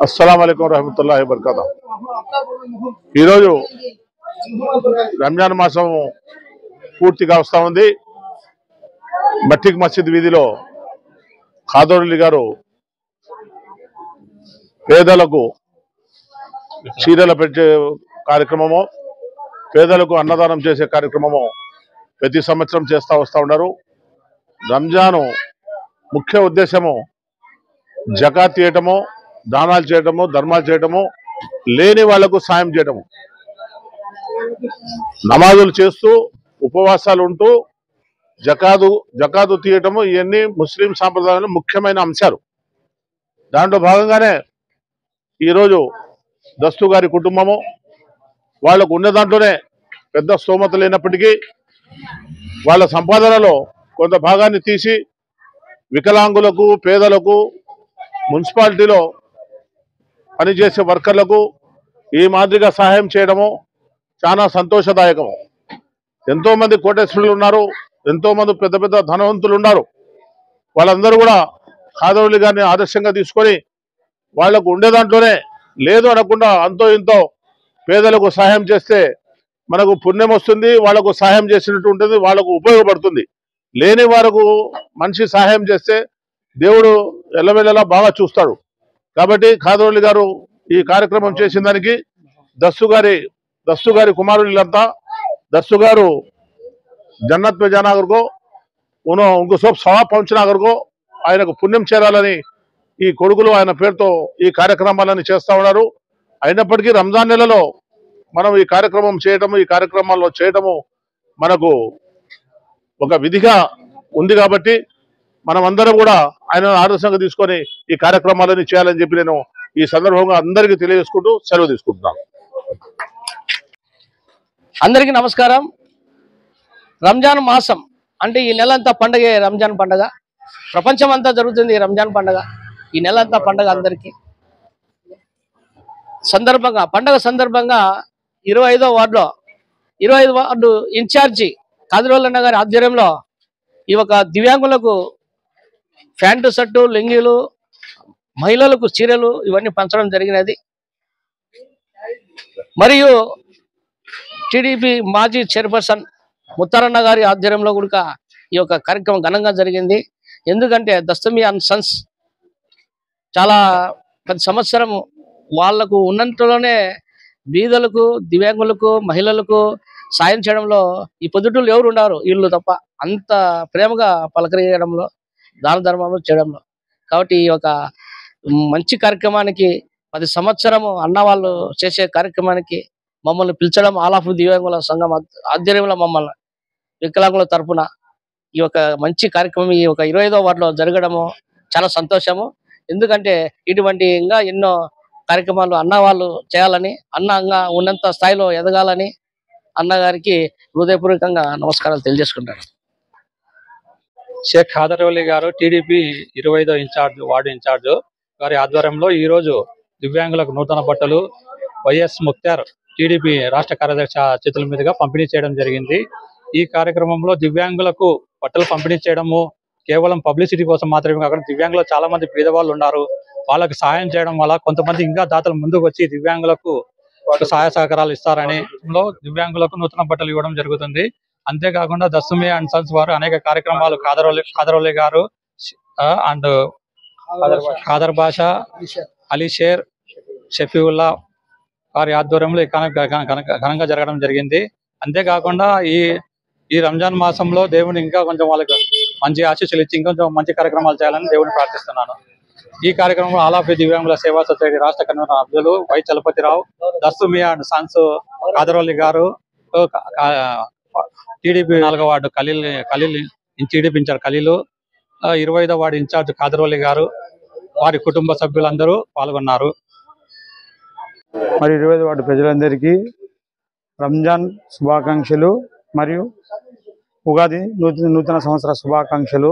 अस्सलाम वालेकुम रहमतुल्लाहि वबरकातुहू। రంజాన్ మాసం పూర్తిగా వస్తా ఉంది। మట్టిక్ మస్జిద్ వీధిలో ఖాదరౌలి గారు పేదలకు చీరలు పెట్టే కార్యక్రమము, పేదలకు అన్నదానం చేసే కార్యక్రమము ప్రతి సంవత్సరం చేస్తూ వస్తూ ఉన్నారు। రంజాను ముఖ్య ఉద్దేశము జకాత్ చేయటము, దానాలు చేయటము, ధర్మాలు చేయటము, లేని వాళ్లకు సాయం చేయటము, నమాజులు చేస్తూ ఉపవాసాలు ఉంటూ జకాతు తీయటము, ఇవన్నీ ముస్లిం సాంప్రదాయంలో ముఖ్యమైన అంశాలు। దాంట్లో భాగంగానే ఈరోజు దస్తు గారి కుటుంబము వాళ్లకు ఉన్న దాంట్లోనే పెద్ద స్తోమత లేనప్పటికీ వాళ్ళ సంపాదనలో కొంత భాగాన్ని తీసి వికలాంగులకు, పేదలకు, మున్సిపాలిటీలో పనిచేసే వర్కర్లకు ఈ మాదిరిగా సహాయం చేయడము చాలా సంతోషదాయకము। ఎంతో మంది కోటేశ్వరులు ఉన్నారు, ఎంతో మంది పెద్ద పెద్ద ధనవంతులు ఉన్నారు। వాళ్ళందరూ కూడా ఖాదరౌలి గారిని ఆదర్శంగా తీసుకొని వాళ్లకు ఉండే దాంట్లోనే లేదు అనకుండా అంతో ఇంతో పేదలకు సహాయం చేస్తే మనకు పుణ్యం వస్తుంది, వాళ్లకు సహాయం చేసినట్టు ఉంటుంది, వాళ్లకు ఉపయోగపడుతుంది। లేని వారికి మనిషి సహాయం చేస్తే దేవుడు ఎల్లవెల్లలా బాగా చూస్తాడు। కాబట్టి ఖాదరౌలి గారు ఈ కార్యక్రమం చేసిన దానికి దస్తు గారి కుమారులంతా दस्तु गारू जन्नत में जाना को उनको सब सवाब पहुंचना को ఆయన పుణ్యం చేరాలని ఈ కొడుకులు ఆయన పేరుతో ఈ కార్యక్రమాలను చేస్తా ఉన్నారు। అయినప్పటికీ రంజాన్ నెలలో మనం ఈ కార్యక్రమం చేయటము, ఈ కార్యక్రమాల్లో చేయటము మనకు ఒక విధిగా ఉంది కాబట్టి మనం అందరం కూడా ఆయన ఆదర్శంగా తీసుకొని ఈ కార్యక్రమాలను చేయాలని చెప్పి నేను ఈ సందర్భంగా అందరికీ తెలియజేసుకుంటూ సెలవు తీసుకుంటున్నాను। అందరికీ నమస్కారం। రంజాన్ మాసం అంటే ఈ నెలంతా పండగే రంజాన్ పండగ, ప్రపంచమంతా జరుగుతుంది రంజాన్ పండగ। ఈ నెలంతా పండగ అందరికీ పండగ సందర్భంగా 25వ వార్డులో 25 వార్డు ఇన్ఛార్జి ఖాదరౌలి అన్న గారి ఆధ్వర్యంలో ఈ ఒక దివ్యాంగులకు ప్యాంటు షర్టు, లింగీలు, మహిళలకు చీరలు ఇవన్నీ పంచడం జరిగినది। మరియు టీడీపీ మాజీ చైర్పర్సన్ ముత్తారన్న గారి ఆధ్వర్యంలో కూడా ఈ యొక్క కార్యక్రమం ఘనంగా జరిగింది। ఎందుకంటే దస్తమి అండ్ సన్స్ చాలా ప్రతి సంవత్సరం వాళ్లకు ఉన్నంతలోనే బీదలకు, దివ్యాంగులకు, మహిళలకు సాయం చేయడంలో ఈ పొద్దుటూళ్ళు ఎవరు ఉన్నారు వీళ్ళు తప్ప, అంత ప్రేమగా పలకరియడంలో, దాన ధర్మంలో చేయడంలో। కాబట్టి ఈ యొక్క మంచి కార్యక్రమానికి ప్రతి సంవత్సరము అన్న వాళ్ళు చేసే కార్యక్రమానికి మమ్మల్ని పిలిచడం, ఆల్ ఆఫ్ దివ్యాంగుల సంఘం ఆధ్వర్యంలో మమ్మల్ని వికలాంగుల తరఫున ఈ యొక్క మంచి కార్యక్రమం ఈ యొక్క 25వ వార్డులో జరగడము చాలా సంతోషము। ఎందుకంటే ఇటువంటి ఇంకా ఎన్నో కార్యక్రమాలు అన్న వాళ్ళు చేయాలని, అన్న ఉన్నంత స్థాయిలో ఎదగాలని అన్నగారికి హృదయపూర్వకంగా నమస్కారాలు తెలియజేసుకుంటాను। షేక్ ఖాదరౌలి గారు టీడీపీ 25వ వార్డు ఇన్ఛార్జ్ గారి ఆధ్వర్యంలో ఈ రోజు దివ్యాంగులకు నూతన బట్టలు వైఎస్ ముక్తార్ టీడీపీ రాష్ట్ర కార్యదర్శి చేతుల మీదుగా పంపిణీ చేయడం జరిగింది। ఈ కార్యక్రమంలో దివ్యాంగులకు బట్టలు పంపిణీ చేయడము కేవలం పబ్లిసిటీ కోసం మాత్రమే కాకుండా దివ్యాంగులు చాలా మంది పేదవాళ్ళు ఉన్నారు, వాళ్ళకి సహాయం చేయడం వల్ల కొంతమంది ఇంకా దాతలు ముందుకు వచ్చి దివ్యాంగులకు సహాయ సహకారాలు ఇస్తారని దివ్యాంగులకు నూతన బట్టలు ఇవ్వడం జరుగుతుంది। అంతేకాకుండా దస్తమి అండ్ సన్స్ వారు అనేక కార్యక్రమాలు ఖాదరౌలి గారు అండ్ ఖాదర్ బాషా, అలీ షేర్, షఫీవుల్లా వారి ఆధ్వర్యంలో ఈ ఘనంగా జరగడం జరిగింది. అంతేకాకుండా ఈ రంజాన్ మాసంలో దేవుని ఇంకా కొంచెం వాళ్ళకి మంచి ఆశీస్సులు ఇచ్చి ఇంకొంచెం మంచి కార్యక్రమాలు చేయాలని దేవుని ప్రార్థిస్తున్నాను. ఈ కార్యక్రమంలో ఆల్ ఆఫ్ దివ్యాంగుల సేవా సొసైటీ రాష్ట్ర convener Abdul, Y Chalapathirao, Dastumiya and sons Kadaravalli గారు, టీడీపీ 4వ ward Khalil TDP incharge Khalil, 25వ వార్డు ఇన్ఛార్జ్ కాదరవల్లి గారు, వారి కుటుంబ సభ్యులందరూ పాల్గొన్నారు. మరి 25వ వార్డు ప్రజలందరికీ రంజాన్ శుభాకాంక్షలు మరియు ఉగాది నూతన సంవత్సర శుభాకాంక్షలు.